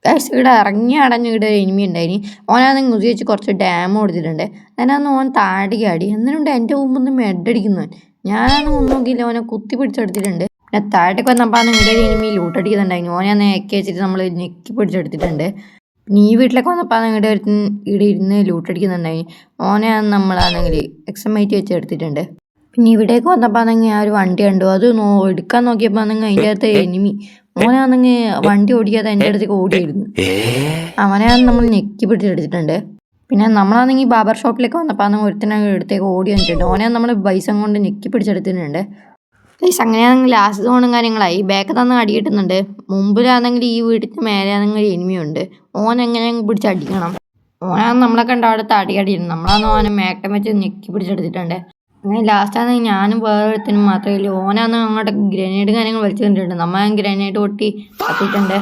Guys ഇവിടെ ഇറങ്ങി അടഞ്ഞ് ഇവിടെ ഒരു എനിമി ഉണ്ടായിനി. ഓനാണെങ്കിൽ കുതി വെച്ച് കുറച്ച് ഡാം കൊടുത്തിട്ടുണ്ട്. അതിനകത്ത് ഓൻ താടിക്ക് അടി എന്നിട്ടുണ്ട് എൻ്റെ മുമ്പ് നിന്ന് മെഡടിക്കുന്നവൻ. ഞാനൊന്നും നോക്കിയില്ല, ഓനെ കുത്തി പിടിച്ചെടുത്തിട്ടുണ്ട്. പിന്നെ താഴത്തേക്ക് വന്നപ്പോൾ ഇവിടെ ഒരു എനിമി ലൂട്ടടിക്കുന്നുണ്ടായിരുന്നു. ഓനെ നെക്കി വെച്ചിട്ട് നമ്മൾ ഞെക്കി പിടിച്ചെടുത്തിട്ടുണ്ട്. പിന്നെ ഈ വീട്ടിലേക്ക് വന്നപ്പോൾ ഇവിടെ ഇരുന്ന് ലൂട്ടടിക്കുന്നുണ്ടായിരുന്നു. ഓനെ നമ്മളാണെങ്കിൽ എക്സമൈറ്റ് വെച്ച് എടുത്തിട്ടുണ്ട്. പിന്നെ ഇവിടേക്ക് വന്നപ്പോൾ ആ ഒരു വണ്ടി കണ്ടു. അത് എടുക്കാൻ നോക്കിയപ്പോൾ അതിൻ്റെ അകത്ത് എനിമി. ഓനാണെങ്കിൽ വണ്ടി ഓടിക്കാതെ എൻ്റെ അടുത്തേക്ക് ഓടിയായിരുന്നു. അവനെയാണ് നമ്മൾ ഞെക്കി പിടിച്ചെടുത്തിട്ടുണ്ട്. പിന്നെ നമ്മളാണെങ്കിൽ ബാബർ ഷോപ്പിലേക്ക് വന്നപ്പോൾ ഒരുത്തനെ അടുത്തേക്ക് ഓടി വന്നിട്ടുണ്ട്. ഓനെ നമ്മൾ പൈസ കൊണ്ട് ഞെക്കി പിടിച്ചെടുത്തിട്ടുണ്ട്. പൈസ അങ്ങനെയാണെങ്കിൽ ലാസ്റ്റ് സോണും കാര്യങ്ങളായി. ബാക്ക് തന്നെ അടി കിട്ടുന്നുണ്ട്. മുമ്പിലാണെങ്കിൽ ഈ വീട്ടിൽ മേലെയാണെങ്കിൽ എനിമിയുണ്ട്. ഓൻ എങ്ങനെയെങ്കിലും പിടിച്ച് അടിക്കണം. ഓനാണ് നമ്മളെ കണ്ട അവിടെ തടിയടിയിരുന്നു. നമ്മളാണ് ഓനെ മേക്കം വെച്ച് ഞെക്കി പിടിച്ചെടുത്തിട്ടുണ്ട്. അങ്ങനെ ലാസ്റ്റാണെങ്കിൽ ഞാനും വേറൊരുത്തനും മാത്രമേ ഉള്ളൂ. ഓനാന്ന് അങ്ങോട്ട് ഗ്രനേഡ് കാര്യങ്ങൾ വലിച്ചു തന്നിട്ടുണ്ട്. നമ്മൾ ഗ്രനേഡ് പൊട്ടി കത്തിയിട്ടുണ്ട്.